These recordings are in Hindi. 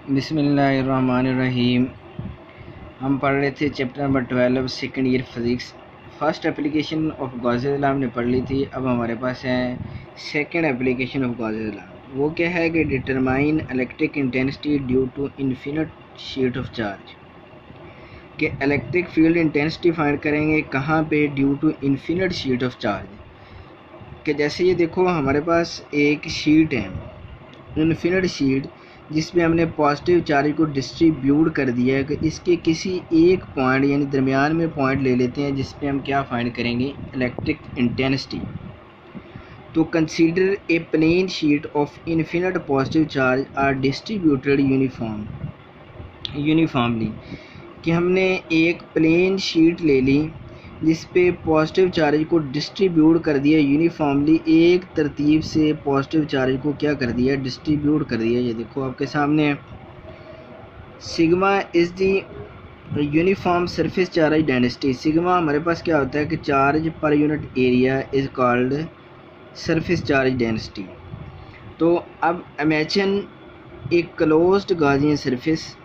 बिस्मिल्लाहिर्रहमानिर्रहीम। हम पढ़ रहे थे chapter number 12 second year physics. First application of Gauss's law हमने पढ़ ली थी। अब हमारे पास है second application of Gauss's law. वो क्या है कि determine electric intensity due to infinite sheet of charge, कि इलेक्ट्रिक फील्ड इंटेंसिटी फाइंड करेंगे कहाँ पे, due to infinite sheet of charge. कि जैसे ये देखो हमारे पास एक शीट है, इन्फिनिट शीट, जिसमें हमने पॉजिटिव चार्ज को डिस्ट्रीब्यूट कर दिया है कि इसके किसी एक पॉइंट यानी दरमियान में पॉइंट ले लेते हैं जिस पे हम क्या फाइंड करेंगे, इलेक्ट्रिक इंटेंसिटी। तो consider a plane sheet of infinite positive charge are distributed uniformly, कि हमने एक प्लेन शीट ले ली जिस पे पॉजिटिव चार्ज को डिस्ट्रीब्यूट कर दिया यूनिफॉर्मली, एक तरतीब से पॉजिटिव चार्ज को क्या कर दिया, डिस्ट्रीब्यूट कर दिया। ये देखो आपके सामने है, sigma is the uniform surface charge density. Sigma हमारे पास क्या होता है कि charge per unit area is called surface charge density. तो अब imagine a closed Gaussian surface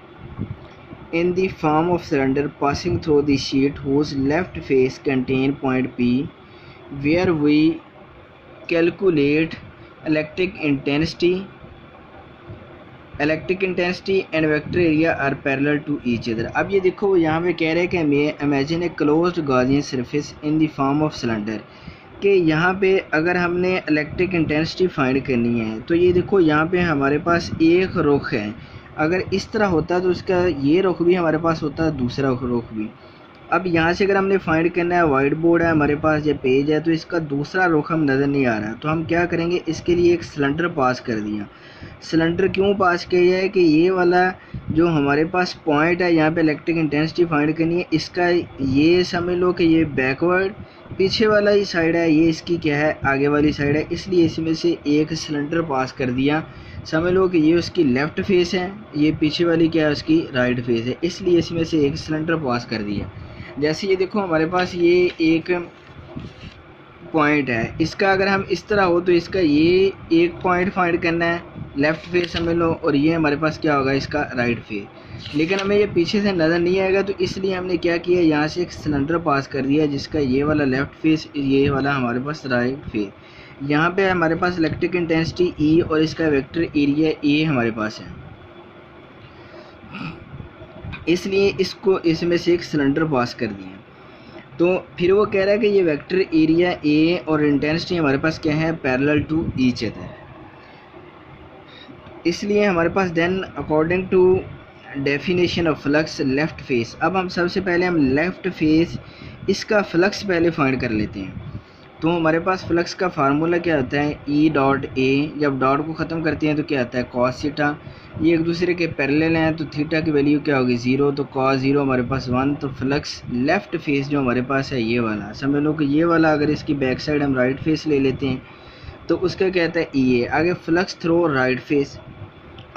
in the form of cylinder passing through the sheet whose left face contain point P, where we calculate electric intensity and vector area are parallel to each other। अब ये देखो यहाँ पे कह रहे हैं कि हमें imagine a closed Gaussian surface in the form of cylinder, कि यहाँ पे अगर हमने इलेक्ट्रिक इंटेंसिटी फाइंड करनी है तो ये देखो यहाँ पे हमारे पास एक रुख है, अगर इस तरह होता तो उसका ये रुख भी हमारे पास होता है, दूसरा रुख भी। अब यहाँ से अगर हमने फाइंड करना है, वाइट बोर्ड है हमारे पास, ये पेज है, तो इसका दूसरा रुख हम नज़र नहीं आ रहा, तो हम क्या करेंगे, इसके लिए एक सिलेंडर पास कर दिया। सिलेंडर क्यों पास किया है कि ये वाला जो हमारे पास पॉइंट है यहाँ पे इलेक्ट्रिक इंटेंसिटी फाइंड करनी है, इसका ये समझ लो कि ये बैकवर्ड पीछे वाला ही साइड है, ये इसकी क्या है, आगे वाली साइड है, इसलिए इसमें से एक सिलेंडर पास कर दिया। समझ लो कि ये उसकी लेफ़्ट फेस है, ये पीछे वाली क्या है, उसकी राइट फेस है, इसलिए इसमें से एक सिलेंडर पास कर दिया। जैसे ये देखो हमारे पास ये एक पॉइंट है, इसका अगर हम इस तरह हो तो इसका ये एक पॉइंट फाइंड करना है, लेफ़्ट फेस समझ लो, और ये हमारे पास क्या होगा, इसका राइट फेस। लेकिन हमें ये पीछे से नज़र नहीं आएगा, तो इसलिए हमने क्या किया, यहाँ से एक सिलेंडर पास कर दिया जिसका ये वाला लेफ़्ट फेस, ये वाला हमारे पास राइट फेस। यहाँ पे हमारे पास इलेक्ट्रिक इंटेंसिटी ई और इसका वेक्टर एरिया ए हमारे पास है, इसलिए इसको इसमें से एक सिलेंडर पास कर दिया। तो फिर वो कह रहा है कि ये वेक्टर एरिया ए और इंटेंसिटी हमारे पास क्या है, पैरेलल टू ईच अदर, इसलिए हमारे पास then according to definition of flux left face. अब हम सबसे पहले हम लेफ़्ट फेस इसका फ्लक्स पहले फाइंड कर लेते हैं। तो हमारे पास फ्लक्स का फार्मूला क्या होता है, ई डॉट ए, जब डॉट को ख़त्म करते हैं तो क्या आता है, कॉस थीटा, ये एक दूसरे के पैरेलल हैं तो थीटा की वैल्यू क्या होगी, 0, तो कॉस 0 हमारे पास 1। तो फ्लक्स लेफ़्ट फेस जो हमारे पास है ये वाला, समझ लो कि ये वाला अगर इसकी बैक साइड हम राइट फेस ले लेते हैं तो उसका क्या आता है, ई ए। आगे फ्लक्स थ्रो राइट फेस,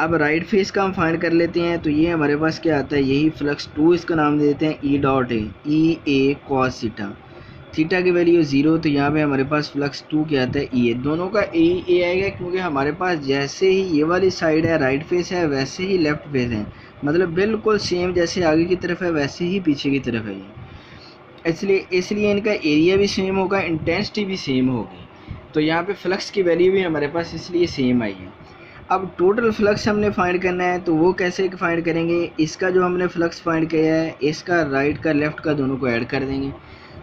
अब राइट फेस का हम फाइंड कर लेते हैं, तो ये हमारे पास क्या आता है, यही फ्लक्स 2 इसका नाम दे देते हैं, E dot A, E A cos theta, theta की वैल्यू 0, तो यहाँ पे हमारे पास फ्लक्स 2 क्या आता है, ई ए। दोनों का ए आएगा क्योंकि हमारे पास जैसे ही ये वाली साइड है राइट फेस है वैसे ही लेफ़्ट फेस है, मतलब बिल्कुल सेम, जैसे आगे की तरफ है वैसे ही पीछे की तरफ है ये, इसलिए इनका एरिया भी सेम होगा, इंटेंसिटी भी सेम होगी, तो यहाँ पे फ्लक्स की वैल्यू भी हमारे पास इसलिए सेम आई है। अब टोटल फ्लक्स हमने फाइंड करना है, तो वो कैसे फाइंड करेंगे, इसका जो हमने फ्लक्स फाइंड किया है इसका राइट का लेफ़्ट का दोनों को ऐड कर देंगे,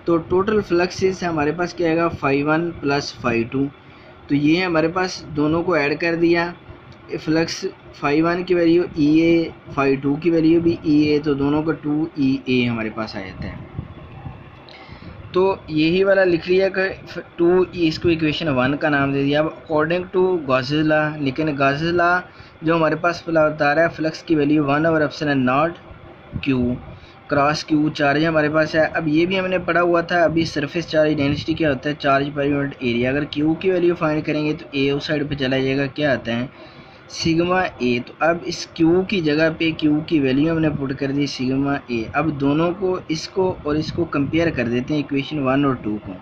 तो टोटल फ्लक्स हमारे पास क्या आएगा, फ़ाई1 प्लस फ़ाई2। तो ये हमारे पास दोनों को ऐड कर दिया, फ्लक्स फ़ाई1 की वैल्यू ई ए, फ़ाई2 की वैल्यू भी ई ए, तो दोनों का 2 ई ए हमारे पास आ जाता है। तो यही वाला लिख लिया कि 2 इसको इक्वेशन 1 का नाम दे दिया। अब अकॉर्डिंग टू गॉसेस लॉ, लेकिन गॉसेस लॉ जो हमारे पास बता रहा है फ्लक्स की वैल्यू 1/एप्सिलॉन क्यू क्रॉस क्यू चार्ज हमारे पास है। अब ये भी हमने पढ़ा हुआ था, अभी सरफेस चार्ज डेंसिटी क्या होता है, चार्ज पर यूनिट एरिया। अगर क्यू की वैल्यू फाइंड करेंगे तो ए उस साइड पे चला जाएगा, क्या आता है, सिग्मा ए। तो अब इस क्यू की जगह पे क्यू की वैल्यू हमने पुट कर दी सिग्मा ए। अब दोनों को, इसको और इसको कंपेयर कर देते हैं, इक्वेशन 1 और 2 को।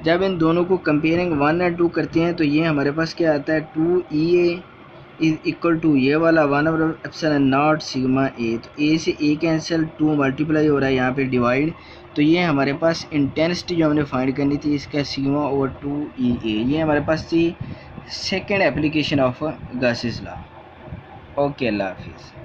जब इन दोनों को कंपेयरिंग 1 और 2 करते हैं तो ये हमारे पास क्या आता है, 2 ई ए इज इक्वल टू ये वाला 1/एप्सिलॉन सिग्मा ए, तो ए से ए कैंसिल, 2 मल्टीप्लाई हो रहा है यहाँ पे डिवाइड, तो ये हमारे पास इंटेंसिटी जो हमने फाइंड करनी थी इसका सिग्मा ओवर 2 ये हमारे पास थी second application of Gauss's law. Okay, अल्लाह हाफिज़।